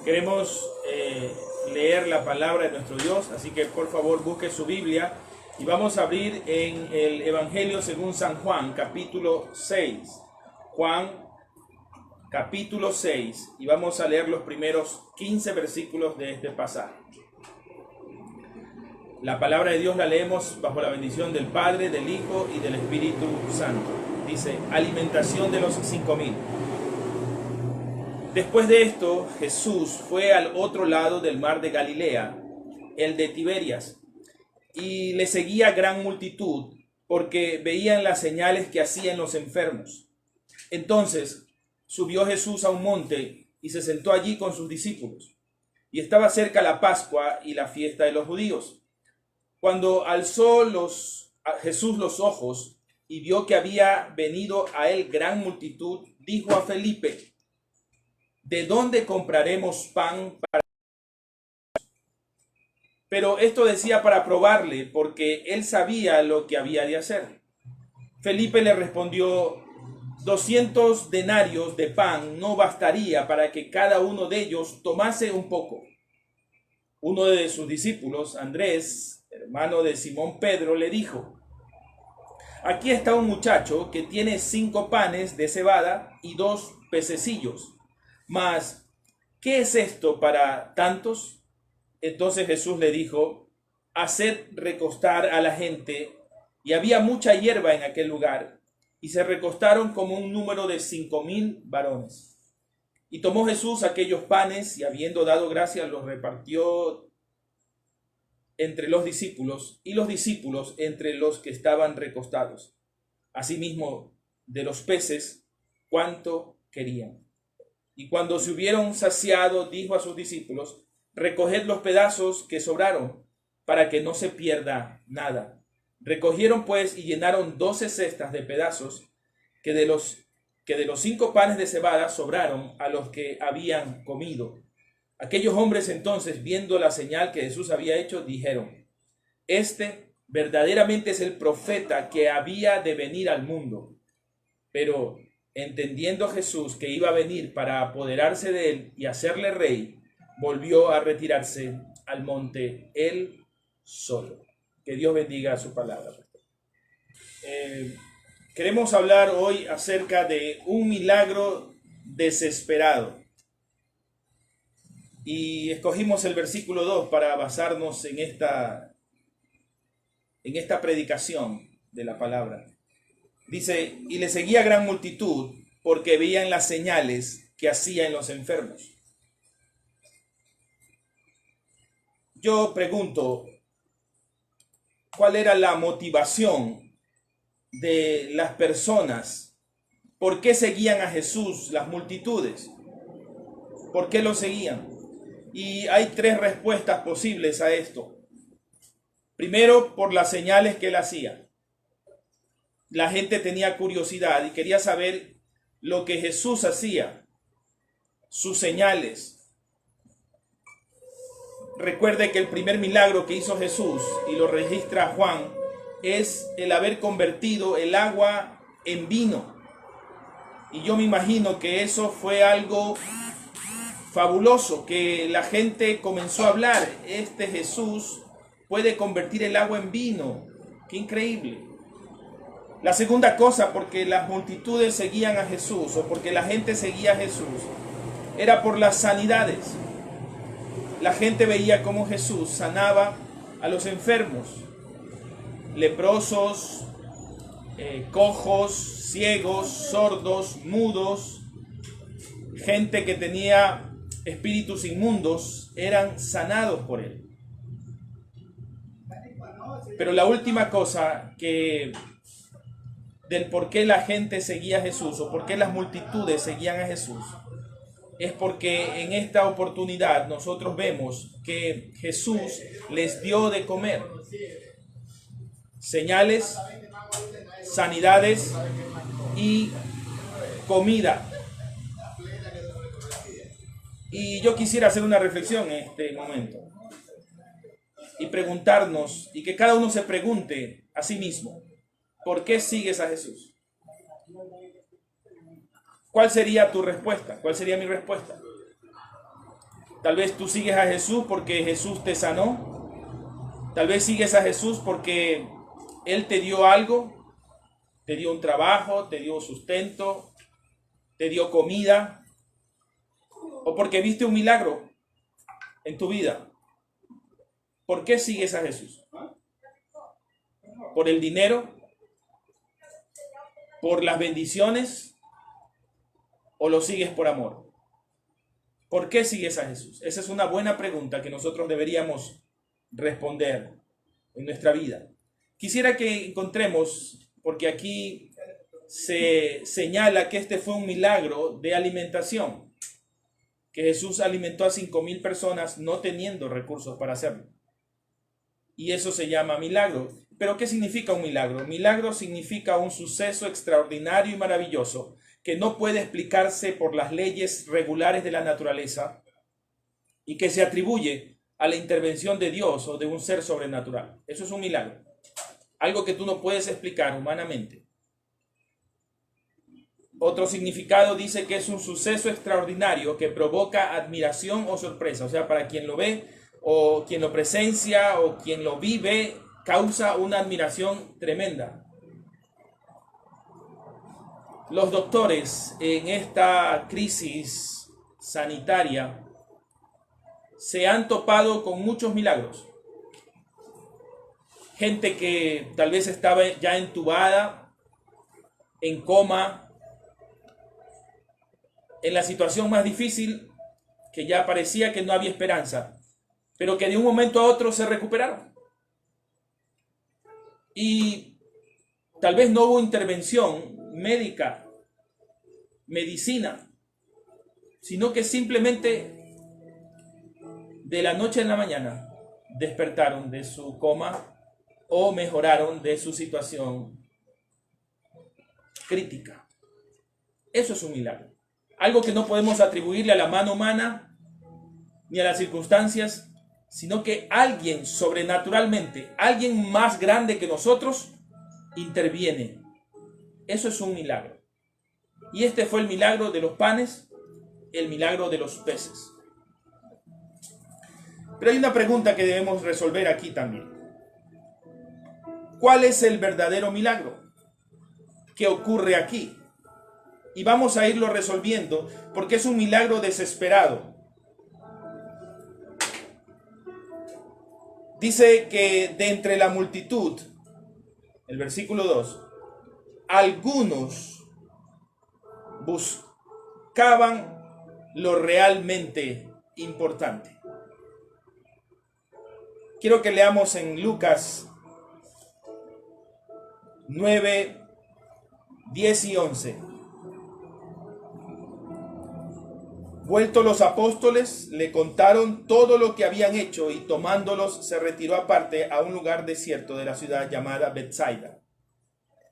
Queremos leer la palabra de nuestro Dios, así que por favor busque su Biblia y vamos a abrir en el Evangelio según San Juan, capítulo 6. Juan, capítulo 6, y vamos a leer los primeros 15 versículos de este pasaje. La palabra de Dios la leemos bajo la bendición del Padre, del Hijo y del Espíritu Santo. Dice, alimentación de los 5,000. Después de esto, Jesús fue al otro lado del mar de Galilea, el de Tiberias, y le seguía gran multitud, porque veían las señales que hacían los enfermos. Entonces subió Jesús a un monte y se sentó allí con sus discípulos. Y estaba cerca la Pascua y la fiesta de los judíos. Cuando alzó Jesús los ojos y vio que había venido a él gran multitud, dijo a Felipe: ¿de dónde compraremos pan para...? Pero esto decía para probarle, porque él sabía lo que había de hacer. Felipe le respondió: 200 denarios de pan no bastaría para que cada uno de ellos tomase un poco. Uno de sus discípulos, Andrés, hermano de Simón Pedro, le dijo: aquí está un muchacho que tiene 5 panes de cebada y 2 pececillos. Mas, ¿qué es esto para tantos? Entonces Jesús le dijo: haced recostar a la gente. Y había mucha hierba en aquel lugar, y se recostaron como un número de 5,000 varones. Y tomó Jesús aquellos panes, y habiendo dado gracias, los repartió entre los discípulos, y los discípulos entre los que estaban recostados. Asimismo, de los peces, cuánto querían. Y cuando se hubieron saciado, dijo a sus discípulos: recoged los pedazos que sobraron, para que no se pierda nada. Recogieron pues y llenaron 12 cestas de pedazos que de los 5 panes de cebada sobraron a los que habían comido. Aquellos hombres entonces, viendo la señal que Jesús había hecho, dijeron: este verdaderamente es el profeta que había de venir al mundo. Pero entendiendo Jesús que iba a venir para apoderarse de él y hacerle rey, volvió a retirarse al monte él solo. Que Dios bendiga su palabra. Queremos hablar hoy acerca de un milagro desesperado. Y escogimos el versículo 2 para basarnos en esta predicación de la palabra. Dice, y le seguía gran multitud porque veían las señales que hacía en los enfermos. Yo pregunto, ¿cuál era la motivación de las personas? ¿Por qué seguían a Jesús las multitudes? ¿Por qué lo seguían? Y hay 3 respuestas posibles a esto. Primero, por las señales que él hacía. La gente tenía curiosidad y quería saber lo que Jesús hacía, sus señales. Recuerde que el primer milagro que hizo Jesús, y lo registra Juan, es el haber convertido el agua en vino. Y yo me imagino que eso fue algo fabuloso, que la gente comenzó a hablar: este Jesús puede convertir el agua en vino. ¡Qué increíble! La segunda cosa, porque las multitudes seguían a Jesús, o porque la gente seguía a Jesús, era por las sanidades. La gente veía cómo Jesús sanaba a los enfermos, leprosos, cojos, ciegos, sordos, mudos, gente que tenía espíritus inmundos, eran sanados por él. Pero la última cosa del por qué la gente seguía a Jesús, o por qué las multitudes seguían a Jesús, es porque en esta oportunidad nosotros vemos que Jesús les dio de comer. Señales, sanidades y comida. Y yo quisiera hacer una reflexión en este momento y preguntarnos, y que cada uno se pregunte a sí mismo: ¿por qué sigues a Jesús? ¿Cuál sería tu respuesta? ¿Cuál sería mi respuesta? Tal vez tú sigues a Jesús porque Jesús te sanó. Tal vez sigues a Jesús porque Él te dio algo, te dio un trabajo, te dio sustento, te dio comida, o porque viste un milagro en tu vida. ¿Por qué sigues a Jesús? ¿Por el dinero? ¿Por las bendiciones? ¿O lo sigues por amor? ¿Por qué sigues a Jesús? Esa es una buena pregunta que nosotros deberíamos responder en nuestra vida. Quisiera que encontremos, porque aquí se señala que este fue un milagro de alimentación, que Jesús alimentó a 5,000 personas no teniendo recursos para hacerlo. Y eso se llama milagro. ¿Pero qué significa un milagro? Milagro significa un suceso extraordinario y maravilloso que no puede explicarse por las leyes regulares de la naturaleza y que se atribuye a la intervención de Dios o de un ser sobrenatural. Eso es un milagro. Algo que tú no puedes explicar humanamente. Otro significado dice que es un suceso extraordinario que provoca admiración o sorpresa. O sea, para quien lo ve o quien lo presencia o quien lo vive, causa una admiración tremenda. Los doctores en esta crisis sanitaria se han topado con muchos milagros. Gente que tal vez estaba ya entubada, en coma, en la situación más difícil, que ya parecía que no había esperanza, pero que de un momento a otro se recuperaron. Y tal vez no hubo intervención médica, medicina, sino que simplemente de la noche a la mañana despertaron de su coma o mejoraron de su situación crítica. Eso es un milagro. Algo que no podemos atribuirle a la mano humana ni a las circunstancias, sino que alguien sobrenaturalmente, alguien más grande que nosotros, interviene. Eso es un milagro. Y este fue el milagro de los panes, el milagro de los peces. Pero hay una pregunta que debemos resolver aquí también. ¿Cuál es el verdadero milagro que ocurre aquí? Y vamos a irlo resolviendo porque es un milagro desesperado. Dice que de entre la multitud, el versículo 2, algunos buscaban lo realmente importante. Quiero que leamos en Lucas 9, 10 y 11. Vueltos los apóstoles, le contaron todo lo que habían hecho y tomándolos se retiró aparte a un lugar desierto de la ciudad llamada Betsaida.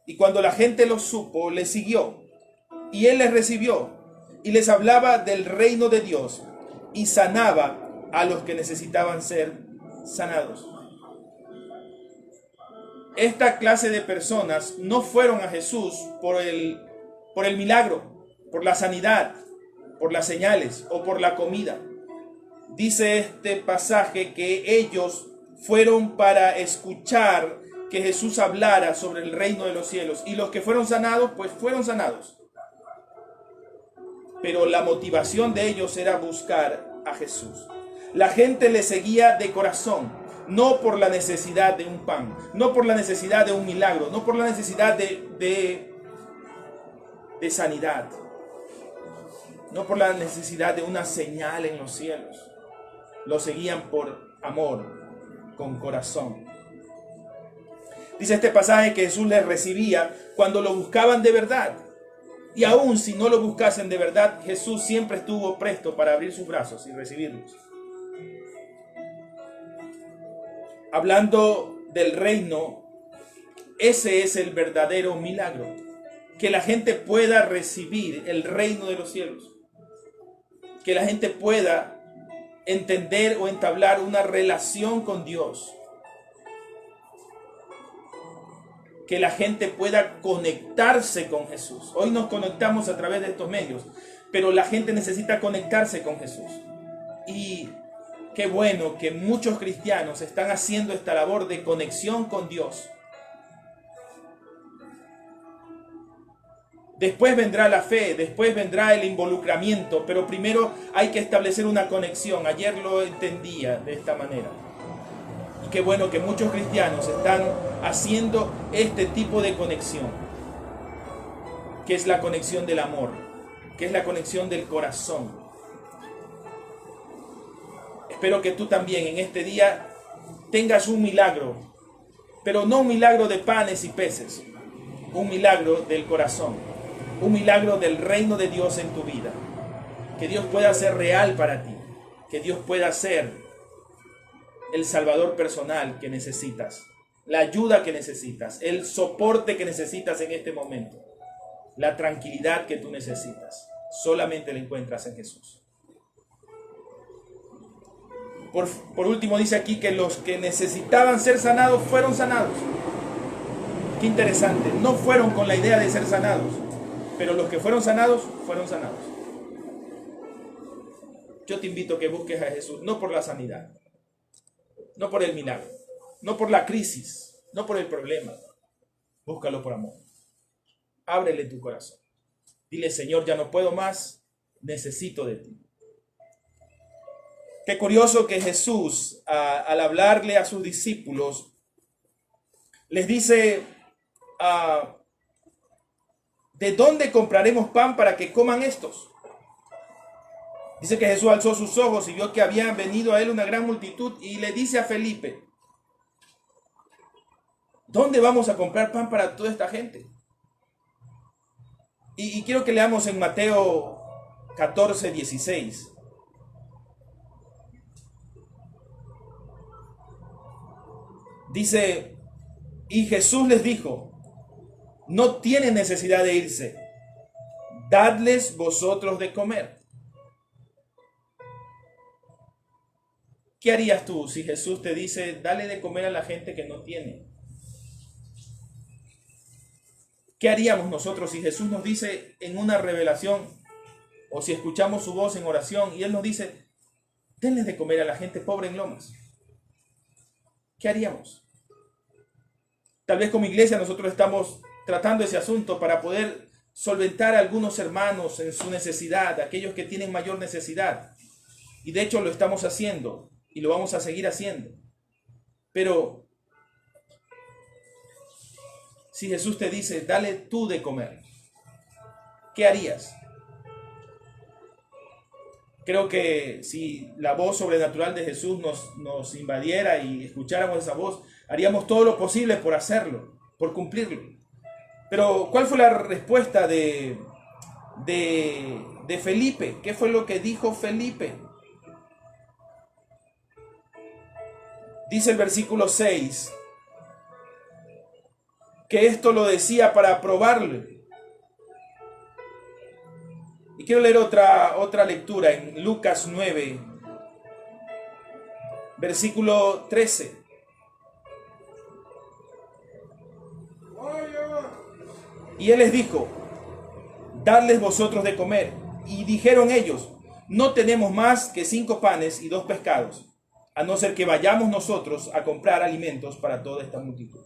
Y cuando la gente lo supo, le siguió. Y él les recibió y les hablaba del reino de Dios y sanaba a los que necesitaban ser sanados. Esta clase de personas no fueron a Jesús por el milagro, por la sanidad, por las señales o por la comida. Dice este pasaje que ellos fueron para escuchar que Jesús hablara sobre el reino de los cielos, y los que fueron sanados, pues fueron sanados. Pero la motivación de ellos era buscar a Jesús. La gente le seguía de corazón, no por la necesidad de un pan, no por la necesidad de un milagro, no por la necesidad de sanidad, no por la necesidad de una señal en los cielos. Lo seguían por amor, con corazón. Dice este pasaje que Jesús les recibía cuando lo buscaban de verdad. Y aún si no lo buscasen de verdad, Jesús siempre estuvo presto para abrir sus brazos y recibirlos. Hablando del reino, ese es el verdadero milagro. Que la gente pueda recibir el reino de los cielos. Que la gente pueda entender o entablar una relación con Dios. Que la gente pueda conectarse con Jesús. Hoy nos conectamos a través de estos medios, pero la gente necesita conectarse con Jesús. Y qué bueno que muchos cristianos están haciendo esta labor de conexión con Dios. Después vendrá la fe, después vendrá el involucramiento, pero primero hay que establecer una conexión. Ayer lo entendía de esta manera. Y qué bueno que muchos cristianos están haciendo este tipo de conexión, que es la conexión del amor, que es la conexión del corazón. Espero que tú también en este día tengas un milagro, pero no un milagro de panes y peces, un milagro del corazón, un milagro del reino de Dios en tu vida. Que Dios pueda ser real para ti, que Dios pueda ser el Salvador personal que necesitas, la ayuda que necesitas, el soporte que necesitas en este momento, la tranquilidad que tú necesitas. Solamente la encuentras en Jesús. Por último dice aquí que los que necesitaban ser sanados fueron sanados. Qué interesante, no fueron con la idea de ser sanados, pero los que fueron sanados, fueron sanados. Yo te invito a que busques a Jesús, no por la sanidad, no por el milagro, no por la crisis, no por el problema. Búscalo por amor. Ábrele tu corazón. Dile, Señor, ya no puedo más, necesito de ti. Qué curioso que Jesús, al hablarle a sus discípulos, les dice, ¿de dónde compraremos pan para que coman estos? Dice que Jesús alzó sus ojos y vio que había venido a él una gran multitud y le dice a Felipe, ¿dónde vamos a comprar pan para toda esta gente? Y quiero que leamos en Mateo 14, 16. Dice, y Jesús les dijo, no tienen necesidad de irse, dadles vosotros de comer. ¿Qué harías tú si Jesús te dice, dale de comer a la gente que no tiene? ¿Qué haríamos nosotros si Jesús nos dice en una revelación, o si escuchamos su voz en oración, y Él nos dice, denles de comer a la gente pobre en Lomas? ¿Qué haríamos? Tal vez como iglesia nosotros estamos tratando ese asunto para poder solventar a algunos hermanos en su necesidad, aquellos que tienen mayor necesidad. Y de hecho lo estamos haciendo y lo vamos a seguir haciendo. Pero si Jesús te dice, dale tú de comer, ¿qué harías? Creo que si la voz sobrenatural de Jesús nos invadiera y escucháramos esa voz, haríamos todo lo posible por hacerlo, por cumplirlo. Pero ¿cuál fue la respuesta de Felipe? ¿Qué fue lo que dijo Felipe? Dice el versículo 6, que esto lo decía para probarle. Y quiero leer otra lectura en Lucas 9, versículo 13. Y él les dijo, dadles vosotros de comer. Y dijeron ellos, no tenemos más que 5 panes y 2 pescados, a no ser que vayamos nosotros a comprar alimentos para toda esta multitud.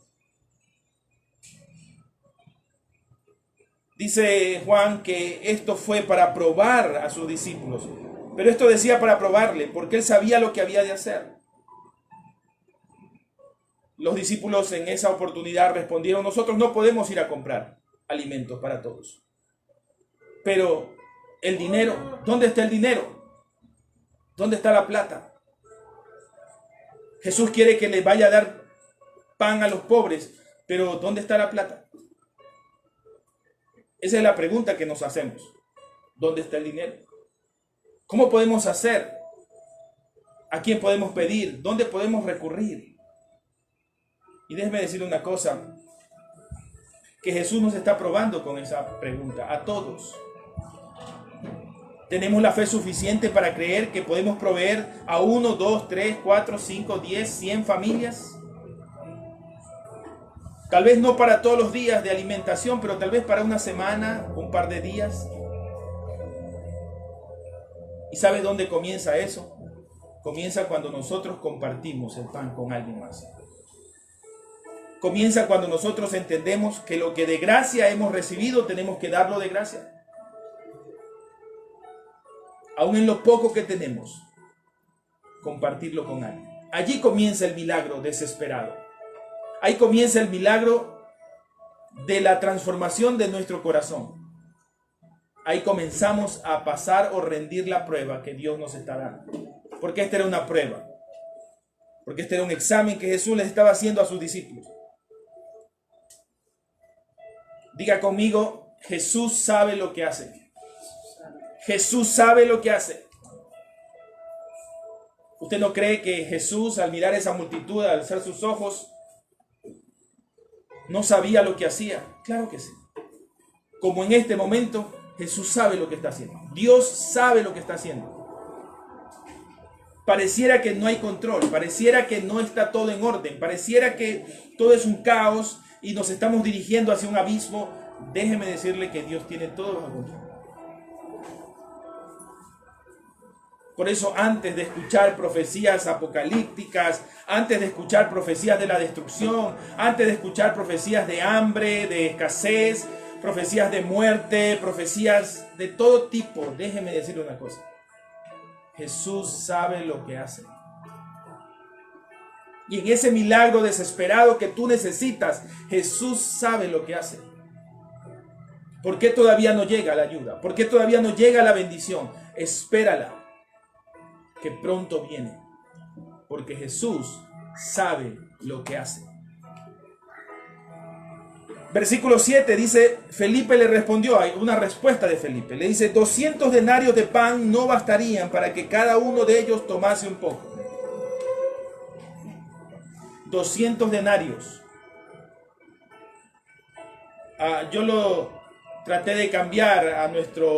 Dice Juan que esto fue para probar a sus discípulos, pero esto decía para probarle, porque él sabía lo que había de hacer. Los discípulos en esa oportunidad respondieron, nosotros no podemos ir a comprar alimentos para todos. Pero el dinero, ¿dónde está el dinero? ¿Dónde está la plata? Jesús quiere que les vaya a dar pan a los pobres, pero ¿dónde está la plata? Esa es la pregunta que nos hacemos. ¿Dónde está el dinero? ¿Cómo podemos hacer? ¿A quién podemos pedir? ¿Dónde podemos recurrir? Y déjeme decirle una cosa, que Jesús nos está probando con esa pregunta, a todos. ¿Tenemos la fe suficiente para creer que podemos proveer a 1, 2, 3, 4, 5, 10, 100 familias? Tal vez no para todos los días de alimentación, pero tal vez para una semana, un par de días. ¿Y sabes dónde comienza eso? comienza cuando nosotros compartimos el pan con alguien más. Comienza cuando nosotros entendemos que lo que de gracia hemos recibido tenemos que darlo de gracia. Aún en lo poco que tenemos, compartirlo con alguien. Allí comienza el milagro desesperado. Ahí comienza el milagro de la transformación de nuestro corazón. Ahí comenzamos a pasar o rendir la prueba que Dios nos está dando. Porque esta era una prueba. Porque este era un examen que Jesús les estaba haciendo a sus discípulos. Diga conmigo, Jesús sabe lo que hace. Jesús sabe lo que hace. ¿Usted no cree que Jesús, al mirar esa multitud, al alzar sus ojos, no sabía lo que hacía? Claro que sí. Como en este momento, Jesús sabe lo que está haciendo. Dios sabe lo que está haciendo. Pareciera que no hay control, pareciera que no está todo en orden, pareciera que todo es un caos y nos estamos dirigiendo hacia un abismo. Déjeme decirle que Dios tiene todo bajo control. Por eso, antes de escuchar profecías apocalípticas, antes de escuchar profecías de la destrucción, antes de escuchar profecías de hambre, de escasez, profecías de muerte, profecías de todo tipo, déjeme decirle una cosa. Jesús sabe lo que hace. Y en ese milagro desesperado que tú necesitas, Jesús sabe lo que hace. ¿Por qué todavía no llega la ayuda? ¿Por qué todavía no llega la bendición? Espérala, que pronto viene. Porque Jesús sabe lo que hace. Versículo 7 dice, Felipe le respondió, hay una respuesta de Felipe. Le dice, 200 denarios de pan no bastarían para que cada uno de ellos tomase un poco. 200 denarios. Yo lo traté de cambiar a nuestra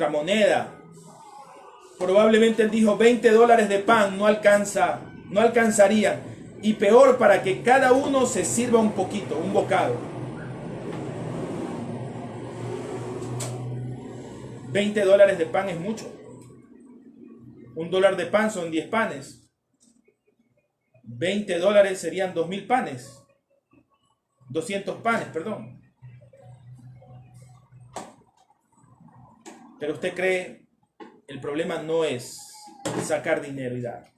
moneda. Probablemente él dijo, $20 de pan no alcanzaría. Y peor, para que cada uno se sirva un poquito, un bocado. 20 dólares de pan es mucho. $1 de pan son 10 panes. 20 dólares serían 2000 panes. 200 panes, perdón. Pero usted cree, el problema no es sacar dinero y dar.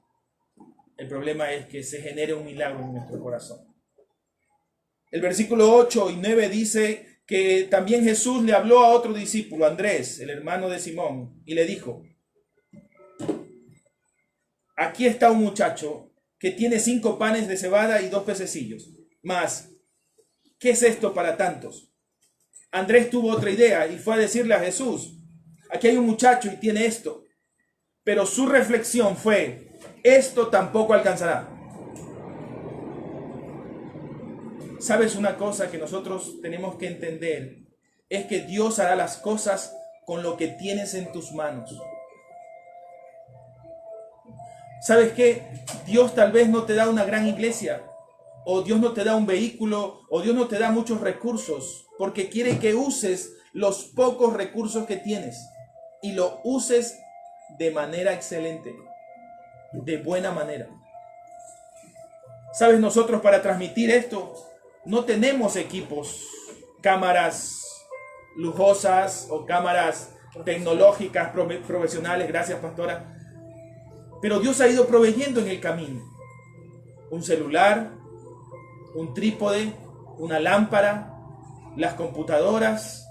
El problema es que se genere un milagro en nuestro corazón. El versículo 8 y 9 dice que también Jesús le habló a otro discípulo, Andrés, el hermano de Simón, y le dijo, aquí está un muchacho que tiene 5 panes de cebada y 2 pececillos. Mas, ¿qué es esto para tantos? Andrés tuvo otra idea y fue a decirle a Jesús, aquí hay un muchacho y tiene esto. Pero su reflexión fue, esto tampoco alcanzará. ¿Sabes una cosa que nosotros tenemos que entender? Es que Dios hará las cosas con lo que tienes en tus manos. ¿Sabes qué? Dios tal vez no te da una gran iglesia, o Dios no te da un vehículo, o Dios no te da muchos recursos, porque quiere que uses los pocos recursos que tienes y lo uses de manera excelente, de buena manera. ¿Sabes? Nosotros para transmitir esto no tenemos equipos, cámaras lujosas o cámaras tecnológicas profesionales, gracias pastora. Pero Dios ha ido proveyendo en el camino. Un celular, un trípode, una lámpara, las computadoras.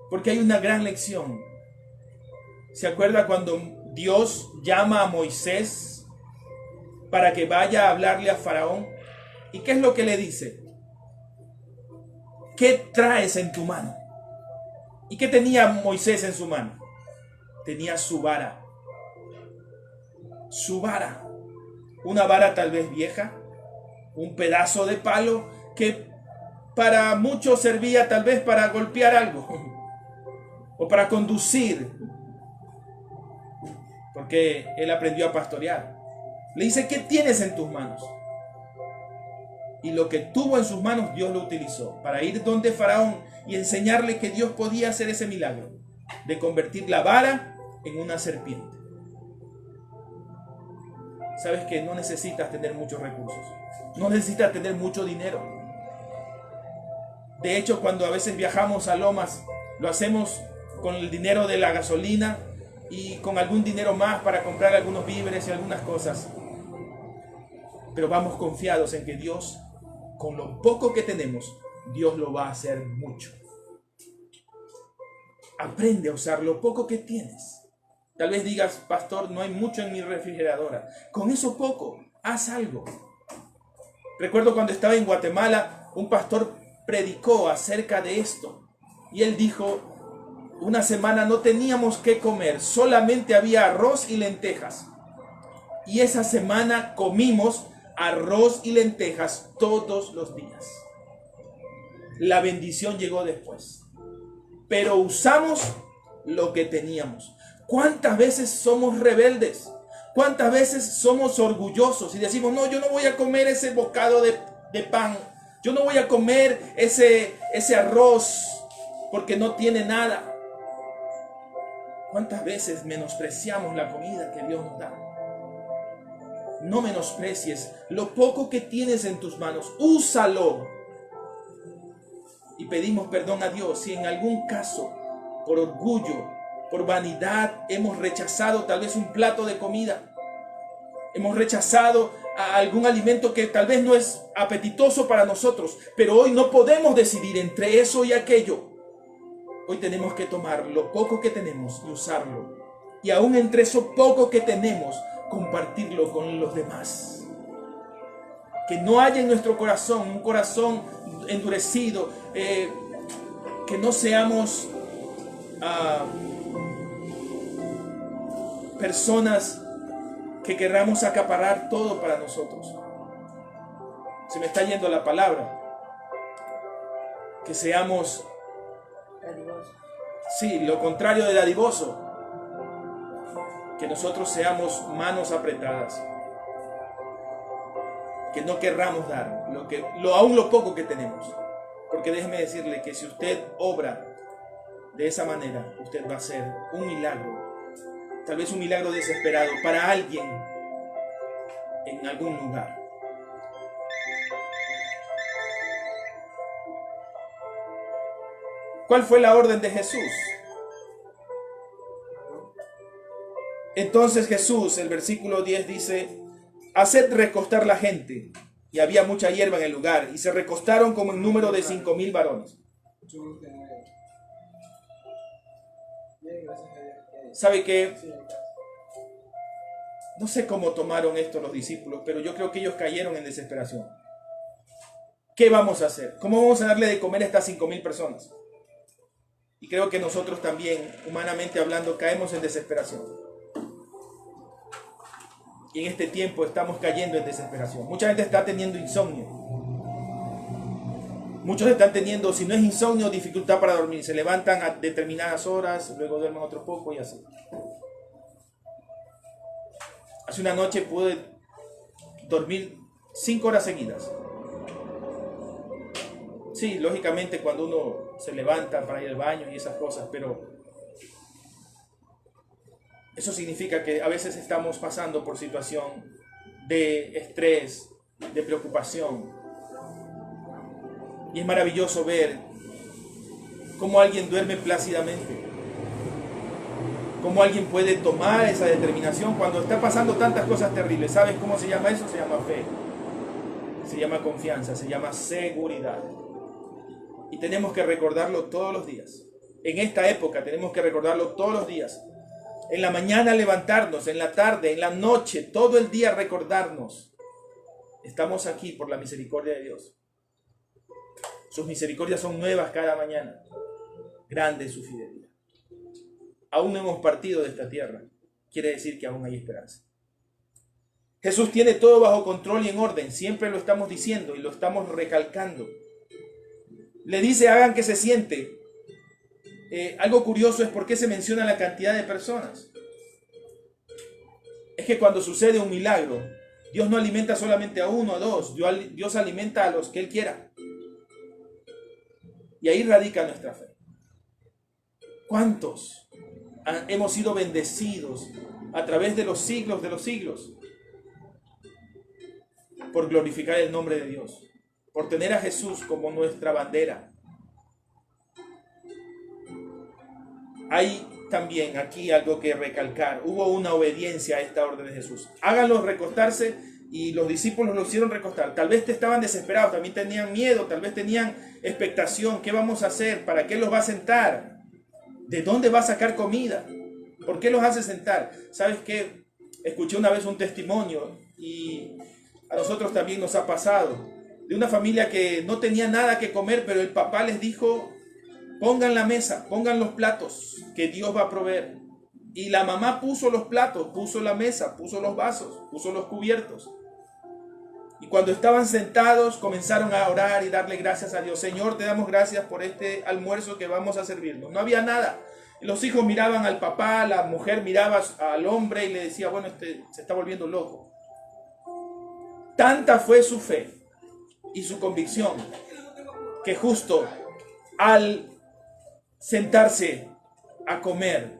Porque hay una gran lección. ¿Se acuerda cuando Dios llama a Moisés para que vaya a hablarle a Faraón? ¿Y qué es lo que le dice? ¿Qué traes en tu mano? ¿Y qué tenía Moisés en su mano? Tenía su vara. Su vara. Una vara tal vez vieja, un pedazo de palo que para muchos servía tal vez para golpear algo o para conducir, porque él aprendió a pastorear. Le dice, ¿qué tienes en tus manos? Y lo que tuvo en sus manos Dios lo utilizó para ir donde Faraón y enseñarle que Dios podía hacer ese milagro. de convertir la vara en una serpiente. Sabes que no necesitas tener muchos recursos, no necesitas tener mucho dinero. De hecho, cuando a veces viajamos a Lomas, lo hacemos con el dinero de la gasolina y con algún dinero más para comprar algunos víveres y algunas cosas. Pero vamos confiados en que Dios, con lo poco que tenemos, Dios lo va a hacer mucho. Aprende a usar lo poco que tienes. Tal vez digas, pastor, no hay mucho en mi refrigeradora. Con eso poco, haz algo. Recuerdo cuando estaba en Guatemala, un pastor predicó acerca de esto. Y él dijo, una semana no teníamos qué comer, solamente había arroz y lentejas. Y esa semana comimos arroz y lentejas todos los días. La bendición llegó después. Pero usamos lo que teníamos. ¿Cuántas veces somos rebeldes? ¿Cuántas veces somos orgullosos y decimos, no, yo no voy a comer ese bocado de pan, yo no voy a comer ese arroz porque no tiene nada? ¿Cuántas veces menospreciamos la comida que Dios nos da? No menosprecies lo poco que tienes en tus manos, úsalo. Y pedimos perdón a Dios si en algún caso, por orgullo, por vanidad, hemos rechazado tal vez un plato de comida. Hemos rechazado algún alimento que tal vez no es apetitoso para nosotros, pero hoy no podemos decidir entre eso y aquello. Hoy tenemos que tomar lo poco que tenemos y usarlo. Y aún entre eso poco que tenemos, compartirlo con los demás. Que no haya en nuestro corazón un corazón endurecido, que no seamos personas que querramos acaparar todo para nosotros. Se me está yendo la palabra. Que seamos, sí, lo contrario de dadivoso. Que nosotros seamos manos apretadas. Que no querramos dar aún lo poco que tenemos. Porque déjeme decirle que si usted obra de esa manera, usted va a hacer un milagro. Tal vez un milagro desesperado para alguien en algún lugar. ¿Cuál fue la orden de Jesús? Entonces Jesús, el versículo 10 dice, haced recostar la gente. Y había mucha hierba en el lugar, y se recostaron como en número de 5,000 varones. ¿Sabe qué? No sé cómo tomaron esto los discípulos, pero yo creo que ellos cayeron en desesperación. ¿Qué vamos a hacer? ¿Cómo vamos a darle de comer a estas 5,000 personas? Y creo que nosotros también, humanamente hablando, caemos en desesperación. Y en este tiempo estamos cayendo en desesperación. Mucha gente está teniendo insomnio. Muchos están teniendo, si no es insomnio, dificultad para dormir. Se levantan a determinadas horas, luego duermen otro poco y así. Hace una noche pude dormir 5 horas seguidas. Sí, lógicamente cuando uno se levanta para ir al baño y esas cosas, pero eso significa que a veces estamos pasando por situación de estrés, de preocupación. Y es maravilloso ver cómo alguien duerme plácidamente. Cómo alguien puede tomar esa determinación cuando está pasando tantas cosas terribles. ¿Sabes cómo se llama eso? Se llama fe. Se llama confianza, se llama seguridad. Y tenemos que recordarlo todos los días. En esta época tenemos que recordarlo todos los días. En la mañana levantarnos, en la tarde, en la noche, todo el día recordarnos. Estamos aquí por la misericordia de Dios. Sus misericordias son nuevas cada mañana. Grande es su fidelidad. Aún no hemos partido de esta tierra. Quiere decir que aún hay esperanza. Jesús tiene todo bajo control y en orden. Siempre lo estamos diciendo y lo estamos recalcando. Le dice, hagan que se siente. Algo curioso es por qué se menciona la cantidad de personas. Es que cuando sucede un milagro, Dios no alimenta solamente a uno o dos. Dios alimenta a los que Él quiera. Y ahí radica nuestra fe. ¿Cuántos Hemos sido bendecidos a través de los siglos, por glorificar el nombre de Dios, por tener a Jesús como nuestra bandera. Hay también aquí algo que recalcar. Hubo una obediencia a esta orden de Jesús. Háganlos recostarse, y los discípulos lo hicieron recostar. Tal vez estaban desesperados, también tenían miedo, tal vez tenían expectación. ¿Qué vamos a hacer? ¿Para qué los va a sentar? ¿De dónde va a sacar comida? ¿Por qué los hace sentar? ¿Sabes qué? Escuché una vez un testimonio, y a nosotros también nos ha pasado, de una familia que no tenía nada que comer, pero el papá les dijo: pongan la mesa, pongan los platos, que Dios va a proveer. Y la mamá puso los platos, puso la mesa, puso los vasos, puso los cubiertos. Y cuando estaban sentados, comenzaron a orar y darle gracias a Dios. Señor, te damos gracias por este almuerzo que vamos a servirnos. No había nada. Los hijos miraban al papá, la mujer miraba al hombre y le decía: bueno, se está volviendo loco. Tanta fue su fe y su convicción, que justo al sentarse a comer,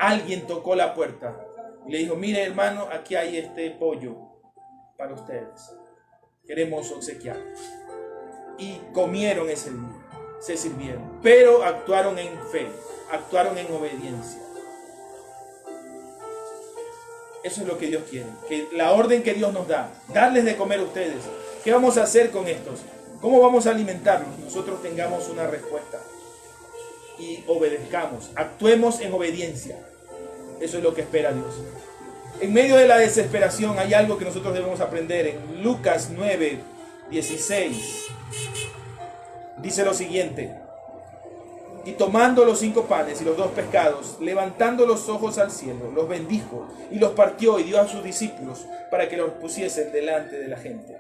alguien tocó la puerta y le dijo: mire, hermano, aquí hay este pollo para ustedes, queremos obsequiar. Y comieron ese día, se sirvieron, pero actuaron en fe, actuaron en obediencia. Eso es lo que Dios quiere, que la orden que Dios nos da, darles de comer a ustedes. ¿Qué vamos a hacer con estos? ¿Cómo vamos a alimentarlos? Nosotros tengamos una respuesta y obedezcamos, actuemos en obediencia. Eso es lo que espera Dios. En medio de la desesperación hay algo que nosotros debemos aprender. En Lucas 9:16 dice lo siguiente: y tomando los 5 panes y los 2 pescados, levantando los ojos al cielo, los bendijo y los partió y dio a sus discípulos para que los pusiesen delante de la gente.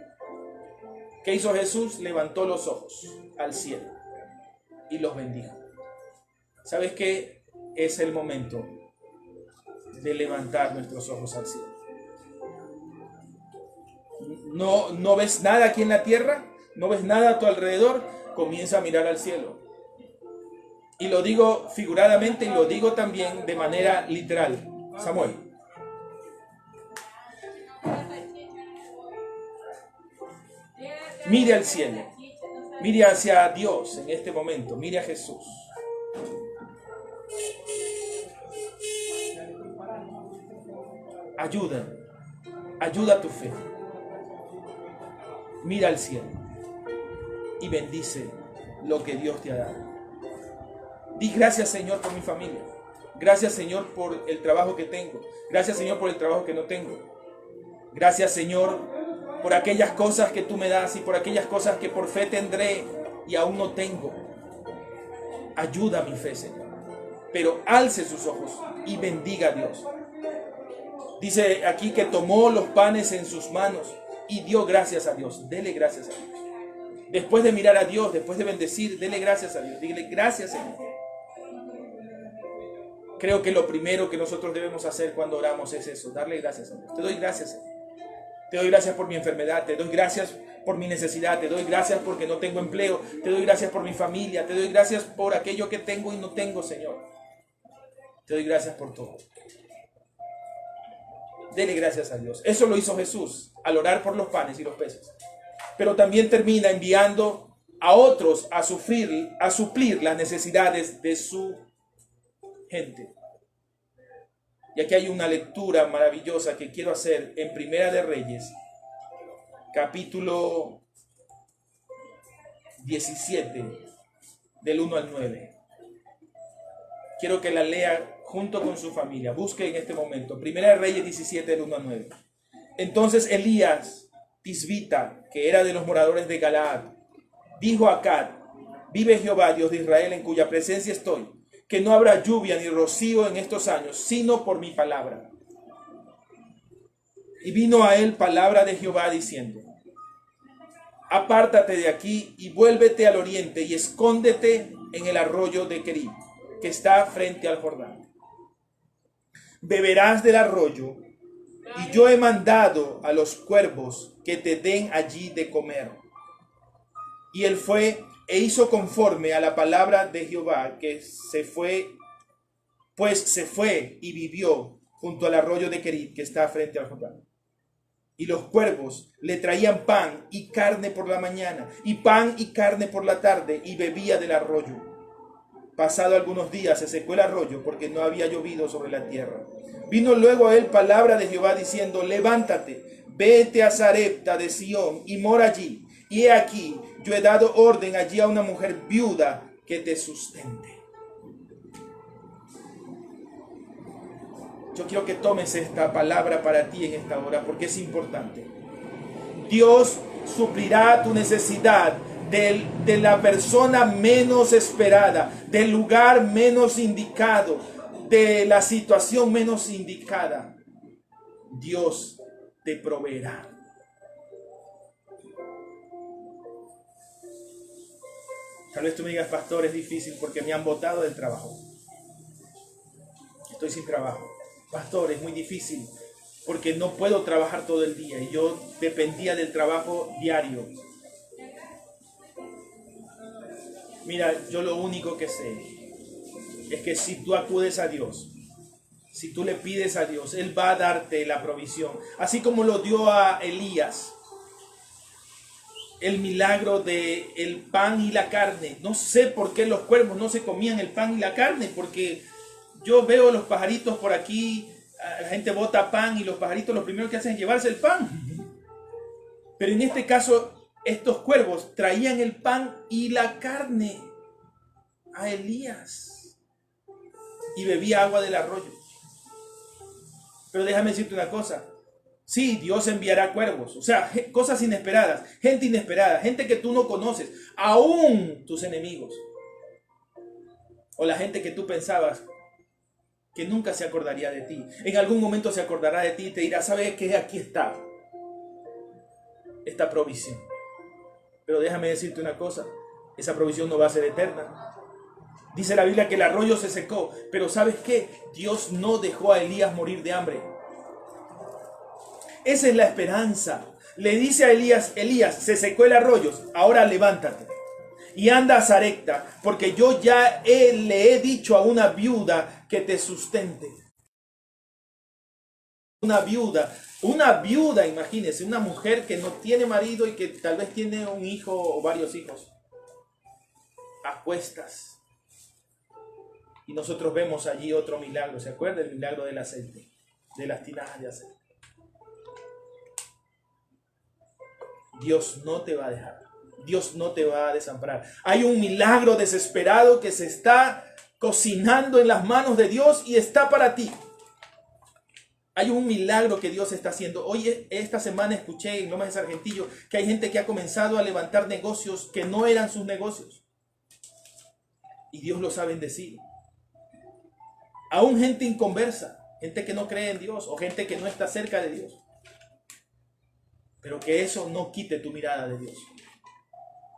¿Qué hizo Jesús? Levantó los ojos al cielo y los bendijo. ¿Sabes qué? Es el momento de levantar nuestros ojos al cielo. ¿No ves nada aquí en la tierra? ¿No ves nada a tu alrededor? Comienza a mirar al cielo. Y lo digo figuradamente y lo digo también de manera literal. Samuel. Mire al cielo. Mire hacia Dios en este momento. Mire a Jesús. Ayuda tu fe. Mira al cielo y bendice lo que Dios te ha dado. Di gracias, Señor, por mi familia. Gracias, Señor, por el trabajo que tengo. Gracias, Señor, por el trabajo que no tengo. Gracias, Señor, por aquellas cosas que tú me das y por aquellas cosas que por fe tendré y aún no tengo. Ayuda mi fe, Señor. Pero alce sus ojos y bendiga a Dios. Dice aquí que tomó los panes en sus manos y dio gracias a Dios. Dele gracias a Dios. Después de mirar a Dios, después de bendecir, dele gracias a Dios. Dile gracias, Señor. Creo que lo primero que nosotros debemos hacer cuando oramos es eso, darle gracias a Dios. Te doy gracias, Señor. Te doy gracias por mi enfermedad, te doy gracias por mi necesidad, te doy gracias porque no tengo empleo, te doy gracias por mi familia, te doy gracias por aquello que tengo y no tengo, Señor. Te doy gracias por todo. Dele gracias a Dios. Eso lo hizo Jesús al orar por los panes y los peces. Pero también termina enviando a otros a suplir las necesidades de su gente. Y aquí hay una lectura maravillosa que quiero hacer en Primera de Reyes, capítulo 17, del 1 al 9. Quiero que la lea junto con su familia. Busque en este momento. Primera de Reyes 17, del 1 al 9. Entonces Elías Tisbita, que era de los moradores de Galaad, dijo a Acab: vive Jehová, Dios de Israel, en cuya presencia estoy, que no habrá lluvia ni rocío en estos años, sino por mi palabra. Y vino a él palabra de Jehová diciendo: apártate de aquí y vuélvete al oriente y escóndete en el arroyo de Querib, que está frente al Jordán. Beberás del arroyo, y yo he mandado a los cuervos que te den allí de comer. Y él fue e hizo conforme a la palabra de Jehová que se fue Pues se fue y vivió junto al arroyo de Querit, que está frente al Jordán. Y los cuervos le traían pan y carne por la mañana, y pan y carne por la tarde, y bebía del arroyo. Pasado algunos días se secó el arroyo, porque no había llovido sobre la tierra. Vino luego a él palabra de Jehová diciendo: levántate, vete a Sarepta de Sión y mora allí. Y he aquí, yo he dado orden allí a una mujer viuda que te sustente. Yo quiero que tomes esta palabra para ti en esta hora, porque es importante. Dios suplirá tu necesidad de la persona menos esperada, del lugar menos indicado, de la situación menos indicada. Dios te proveerá. Tal vez tú me digas: pastor, es difícil porque me han botado del trabajo. Estoy sin trabajo. Pastor, es muy difícil porque no puedo trabajar todo el día y yo dependía del trabajo diario. Mira, yo lo único que sé es que si tú acudes a Dios, si tú le pides a Dios, Él va a darte la provisión. Así como lo dio a Elías, el milagro de el pan y la carne. No sé por qué los cuervos no se comían el pan y la carne, porque yo veo los pajaritos por aquí, la gente bota pan y los pajaritos lo primero que hacen es llevarse el pan. Pero en este caso, estos cuervos traían el pan y la carne a Elías y bebía agua del arroyo. Pero déjame decirte una cosa. Sí, Dios enviará cuervos, o sea, cosas inesperadas, gente inesperada, gente que tú no conoces, aún tus enemigos. O la gente que tú pensabas que nunca se acordaría de ti. En algún momento se acordará de ti y te dirá: ¿sabes qué? Aquí está esta provisión. Pero déjame decirte una cosa, esa provisión no va a ser eterna. Dice la Biblia que el arroyo se secó, pero ¿sabes qué? Dios no dejó a Elías morir de hambre. Esa es la esperanza. Le dice a Elías: Elías, se secó el arroyo, ahora levántate y anda a Sarepta, porque yo ya le he dicho a una viuda que te sustente. Una viuda, imagínese, una mujer que no tiene marido y que tal vez tiene un hijo o varios hijos a cuestas. Y nosotros vemos allí otro milagro. ¿Se acuerda? El milagro del aceite, de las tinajas de aceite. Dios no te va a dejar. Dios no te va a desamparar. Hay un milagro desesperado que se está cocinando en las manos de Dios y está para ti. Hay un milagro que Dios está haciendo. Hoy, esta semana, escuché en Lomas de Sargentillo que hay gente que ha comenzado a levantar negocios que no eran sus negocios. Y Dios los ha bendecido. Aún gente inconversa, gente que no cree en Dios o gente que no está cerca de Dios. Pero que eso no quite tu mirada de Dios.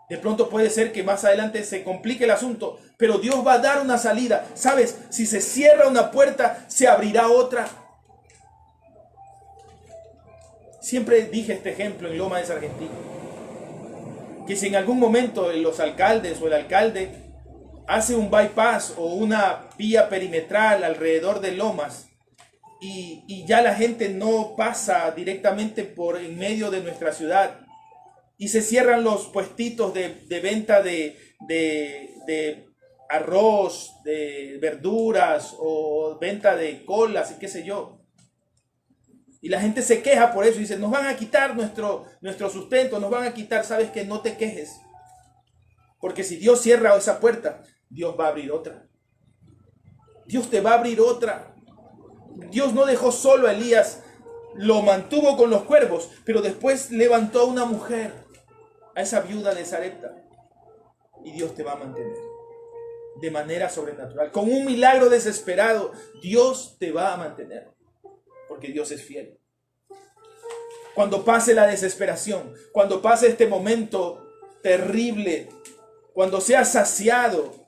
De pronto puede ser que más adelante se complique el asunto, pero Dios va a dar una salida. ¿Sabes? Si se cierra una puerta, se abrirá otra. Siempre dije este ejemplo en Loma de Sargentillo. Que si en algún momento los alcaldes o el alcalde hace un bypass o una vía perimetral alrededor de Lomas y ya la gente no pasa directamente por en medio de nuestra ciudad y se cierran los puestitos de venta de arroz, de verduras o venta de colas y qué sé yo. Y la gente se queja por eso y dice: nos van a quitar nuestro sustento, nos van a quitar. ¿Sabes qué? No te quejes. Porque si Dios cierra esa puerta, Dios va a abrir otra. Dios te va a abrir otra. Dios no dejó solo a Elías, lo mantuvo con los cuervos, pero después levantó a una mujer, a esa viuda de Sarepta. Y Dios te va a mantener de manera sobrenatural. Con un milagro desesperado, Dios te va a mantener. Porque Dios es fiel. Cuando pase la desesperación, cuando pase este momento terrible, cuando seas saciado,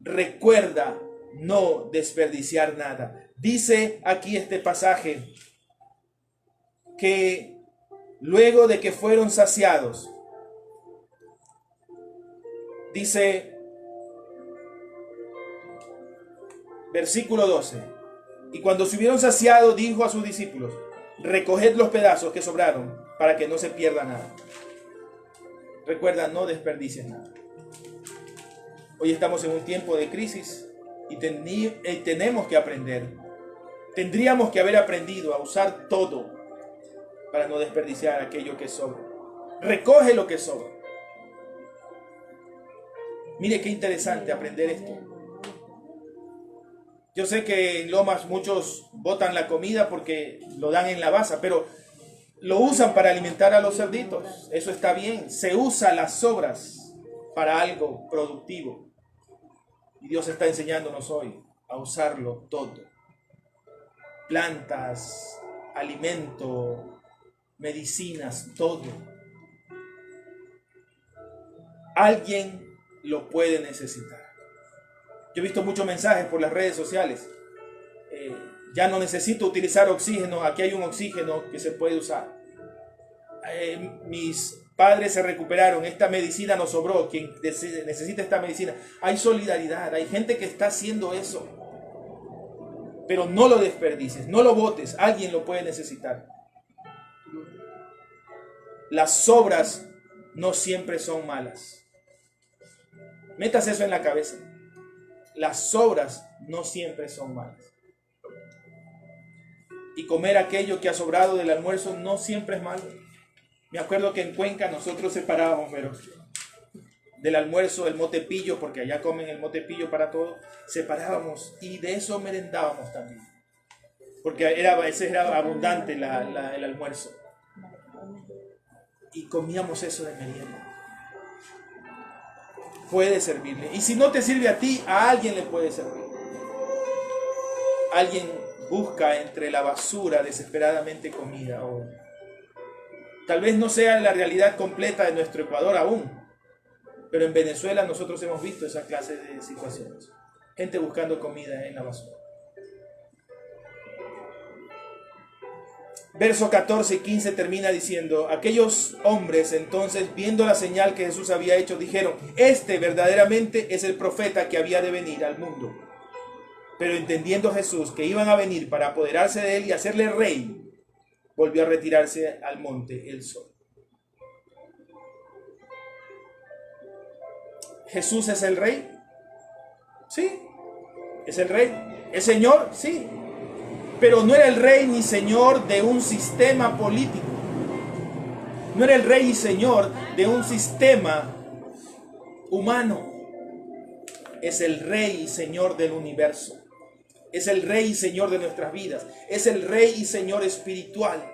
recuerda no desperdiciar nada. Dice aquí este pasaje que luego de que fueron saciados, dice Versículo 12. Y cuando se hubieron saciado, dijo a sus discípulos: recoged los pedazos que sobraron para que no se pierda nada. Recuerda, no desperdicies nada. Hoy estamos en un tiempo de crisis y tenemos que aprender. Tendríamos que haber aprendido a usar todo para no desperdiciar aquello que sobra. Recoge lo que sobra. Mire qué interesante aprender esto. Yo sé que en Lomas muchos botan la comida porque lo dan en la basa, pero lo usan para alimentar a los cerditos. Eso está bien. Se usa las sobras para algo productivo. Y Dios está enseñándonos hoy a usarlo todo. Plantas, alimento, medicinas, todo. Alguien lo puede necesitar. Yo he visto muchos mensajes por las redes sociales. Ya no necesito utilizar oxígeno, aquí hay un oxígeno que se puede usar. Mis padres se recuperaron, esta medicina nos sobró, quien necesita esta medicina. Hay solidaridad, hay gente que está haciendo eso. Pero no lo desperdicies, no lo botes, alguien lo puede necesitar. Las sobras no siempre son malas. Metas eso en la cabeza. Las sobras no siempre son malas. Y comer aquello que ha sobrado del almuerzo no siempre es malo. Me acuerdo que en Cuenca nosotros separábamos, pero del almuerzo el motepillo, porque allá comen el motepillo para todo, separábamos y de eso merendábamos también. Porque ese era abundante el almuerzo. Y comíamos eso de merienda. Puede servirle. Y si no te sirve a ti, a alguien le puede servir. Alguien busca entre la basura desesperadamente comida. O tal vez no sea la realidad completa de nuestro Ecuador aún. Pero en Venezuela nosotros hemos visto esa clase de situaciones. Gente buscando comida en la basura. Verso 14 y 15 termina diciendo: aquellos hombres entonces, viendo la señal que Jesús había hecho, dijeron: este verdaderamente es el profeta que había de venir al mundo. Pero entendiendo Jesús que iban a venir para apoderarse de él y hacerle rey, volvió a retirarse al monte él solo. ¿Jesús es el rey? Sí. ¿Es el rey? ¿El Señor? Sí. Pero no era el rey ni señor de un sistema político. No era el rey y señor de un sistema humano. Es el rey y señor del universo. Es el rey y señor de nuestras vidas. Es el rey y señor espiritual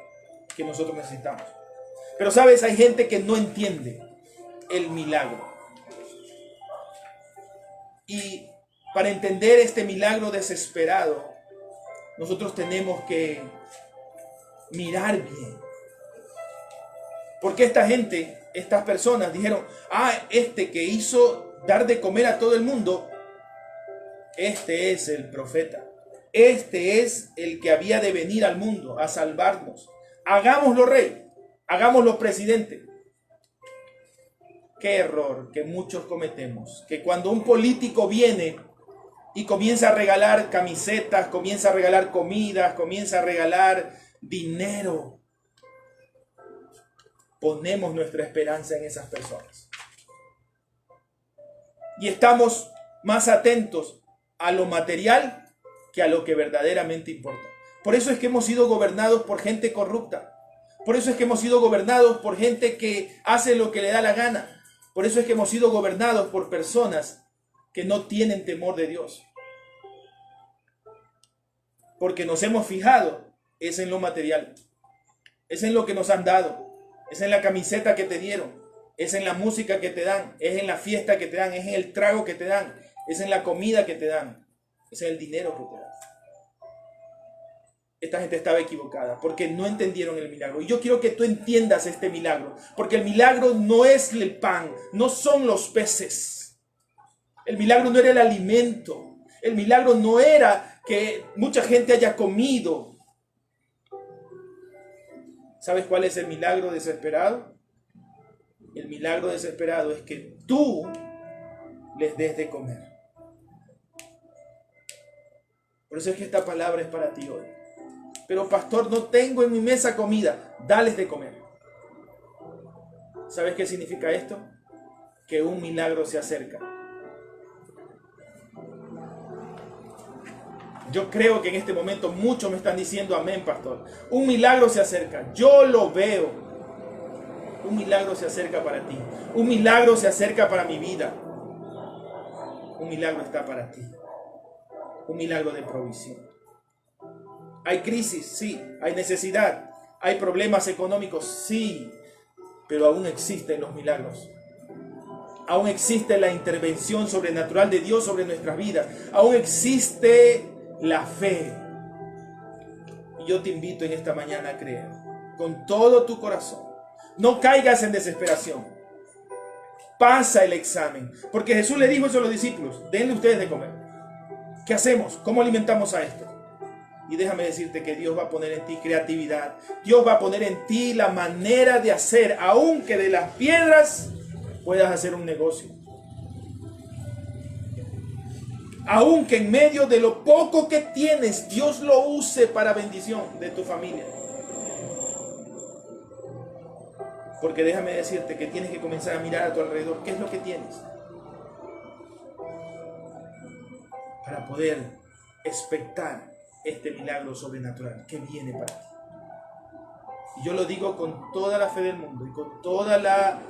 que nosotros necesitamos. Pero sabes, hay gente que no entiende el milagro. Y para entender este milagro desesperado, nosotros tenemos que mirar bien. Porque esta gente, estas personas dijeron: este que hizo dar de comer a todo el mundo, este es el profeta. Este es el que había de venir al mundo a salvarnos. Hagámoslo rey, hagámoslo presidente. Qué error que muchos cometemos. Que cuando un político viene y comienza a regalar camisetas, comienza a regalar comidas, comienza a regalar dinero, ponemos nuestra esperanza en esas personas. Y estamos más atentos a lo material que a lo que verdaderamente importa. Por eso es que hemos sido gobernados por gente corrupta. Por eso es que hemos sido gobernados por gente que hace lo que le da la gana. Por eso es que hemos sido gobernados por personas que no tienen temor de Dios. Porque nos hemos fijado, es en lo material. Es en lo que nos han dado. Es en la camiseta que te dieron. Es en la música que te dan. Es en la fiesta que te dan. Es en el trago que te dan. Es en la comida que te dan. Es en el dinero que te dan. Esta gente estaba equivocada porque no entendieron el milagro. Y yo quiero que tú entiendas este milagro. Porque el milagro no es el pan. No son los peces. El milagro no era el alimento. El milagro no era que mucha gente haya comido. ¿Sabes cuál es el milagro desesperado? El milagro desesperado es que tú les des de comer. Por eso es que esta palabra es para ti hoy. Pero pastor, no tengo en mi mesa comida. Dales de comer. ¿Sabes qué significa esto? Que un milagro se acerca. Yo creo que en este momento muchos me están diciendo amén, pastor. Un milagro se acerca. Yo lo veo. Un milagro se acerca para ti. Un milagro se acerca para mi vida. Un milagro está para ti. Un milagro de provisión. Hay crisis, sí. Hay necesidad. Hay problemas económicos, sí. Pero aún existen los milagros. Aún existe la intervención sobrenatural de Dios sobre nuestras vidas. Aún existe la fe. Y yo te invito en esta mañana a creer con todo tu corazón. No caigas en desesperación. Pasa el examen. Porque Jesús le dijo eso a los discípulos: denle ustedes de comer. ¿Qué hacemos? ¿Cómo alimentamos a esto? Y déjame decirte que Dios va a poner en ti creatividad. Dios va a poner en ti la manera de hacer, aunque de las piedras puedas hacer un negocio. Aunque en medio de lo poco que tienes, Dios lo use para bendición de tu familia. Porque déjame decirte que tienes que comenzar a mirar a tu alrededor. ¿Qué es lo que tienes? Para poder expectar este milagro sobrenatural que viene para ti. Y yo lo digo con toda la fe del mundo y con toda la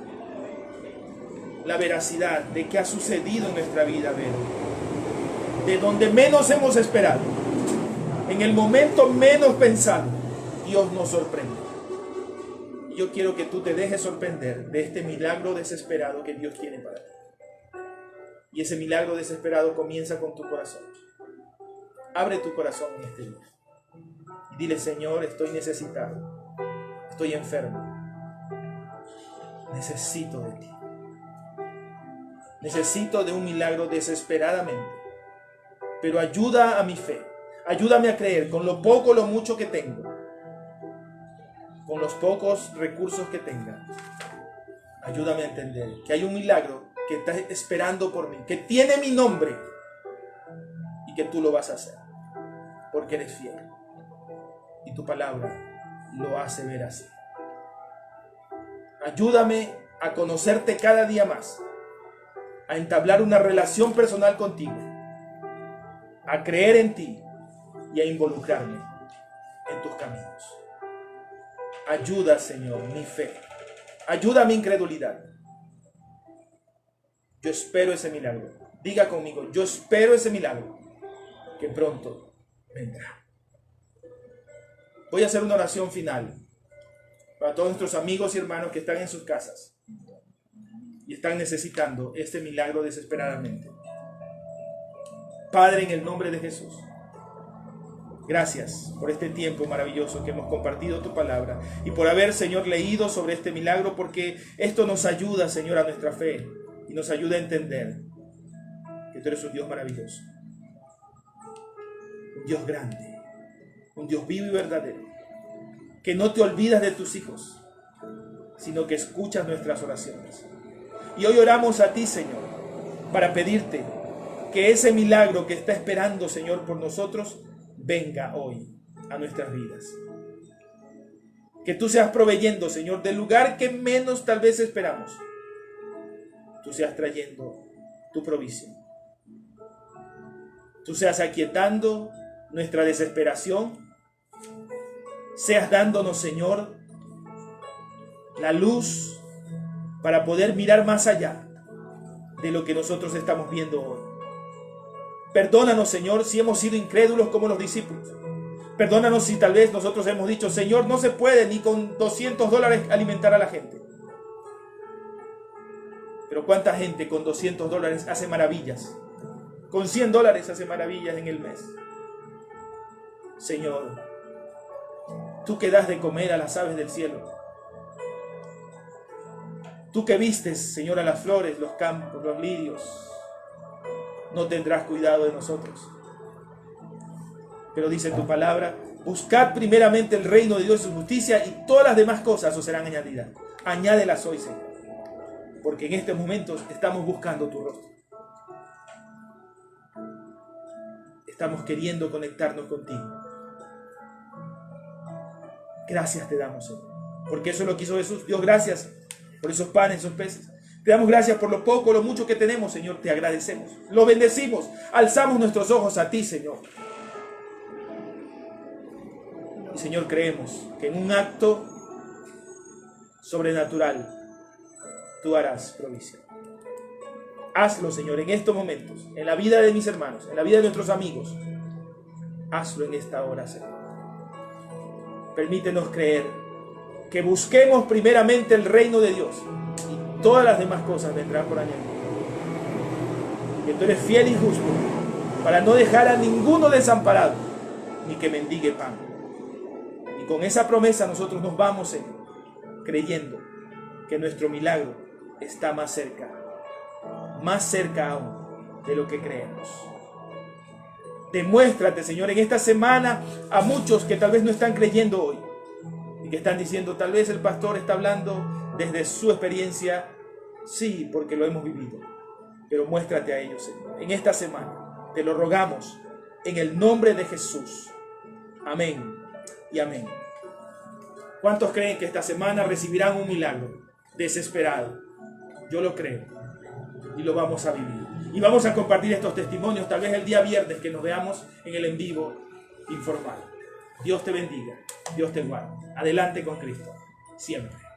veracidad de que ha sucedido en nuestra vida, Vero. De donde menos hemos esperado, en el momento menos pensado, Dios nos sorprende. Y yo quiero que tú te dejes sorprender de este milagro desesperado que Dios tiene para ti. Y ese milagro desesperado comienza con tu corazón. Abre tu corazón en este día. Y dile: Señor, estoy necesitado. Estoy enfermo. Necesito de ti. Necesito de un milagro desesperadamente. Pero ayuda a mi fe. Ayúdame a creer con lo poco o lo mucho que tengo. Con los pocos recursos que tenga. Ayúdame a entender que hay un milagro que está esperando por mí, que tiene mi nombre, y que tú lo vas a hacer, porque eres fiel. Y tu palabra lo hace ver así. Ayúdame a conocerte cada día más, a entablar una relación personal contigo, a creer en ti y a involucrarme en tus caminos. Ayuda, Señor, mi fe. Ayuda mi incredulidad. Yo espero ese milagro. Diga conmigo: yo espero ese milagro que pronto vendrá. Voy a hacer una oración final para todos nuestros amigos y hermanos que están en sus casas y están necesitando este milagro desesperadamente. Padre, en el nombre de Jesús, gracias por este tiempo maravilloso que hemos compartido tu palabra y por haber, Señor, leído sobre este milagro, porque esto nos ayuda, Señor, a nuestra fe y nos ayuda a entender que tú eres un Dios maravilloso, un Dios grande, un Dios vivo y verdadero, que no te olvidas de tus hijos, sino que escuchas nuestras oraciones. Y hoy oramos a ti, Señor, para pedirte que ese milagro que está esperando, Señor, por nosotros, venga hoy a nuestras vidas. Que tú seas proveyendo, Señor, del lugar que menos tal vez esperamos. Tú seas trayendo tu provisión. Tú seas aquietando nuestra desesperación. Seas dándonos, Señor, la luz para poder mirar más allá de lo que nosotros estamos viendo hoy. Perdónanos, Señor, si hemos sido incrédulos como los discípulos. Perdónanos si tal vez nosotros hemos dicho: Señor, no se puede ni con $200 alimentar a la gente. Pero ¿cuánta gente con $200 hace maravillas? Con $100 hace maravillas en el mes. Señor, tú que das de comer a las aves del cielo. Tú que vistes, Señor, a las flores, los campos, los lirios, no tendrás cuidado de nosotros. Pero dice tu palabra: buscad primeramente el reino de Dios y su justicia, y todas las demás cosas os serán añadidas. Añádelas hoy, Señor, porque en estos momentos estamos buscando tu rostro. estamos queriendo conectarnos contigo. Gracias te damos, Señor, porque eso es lo que hizo Jesús. Dios, gracias por esos panes, esos peces. Te damos gracias por lo poco, lo mucho que tenemos, Señor. Te agradecemos, lo bendecimos, alzamos nuestros ojos a ti, Señor. Y, Señor, creemos que en un acto sobrenatural tú harás provisión. Hazlo, Señor, en estos momentos, en la vida de mis hermanos, en la vida de nuestros amigos. Hazlo en esta hora, Señor. Permítenos creer que busquemos primeramente el reino de Dios y todas las demás cosas vendrán por añadidura. Que tú eres fiel y justo para no dejar a ninguno desamparado ni que mendigue pan. Y con esa promesa nosotros nos vamos, Señor, creyendo que nuestro milagro está más cerca aún de lo que creemos. Demuéstrate, Señor, en esta semana a muchos que tal vez no están creyendo hoy y que están diciendo, tal vez el pastor está hablando desde su experiencia. Sí, porque lo hemos vivido, pero muéstrate a ellos, Señor, en esta semana. Te lo rogamos en el nombre de Jesús. Amén y amén. ¿Cuántos creen que esta semana recibirán un milagro desesperado? Yo lo creo y lo vamos a vivir. Y vamos a compartir estos testimonios tal vez el día viernes que nos veamos en el en vivo informal. Dios te bendiga, Dios te guarde. Adelante con Cristo, siempre.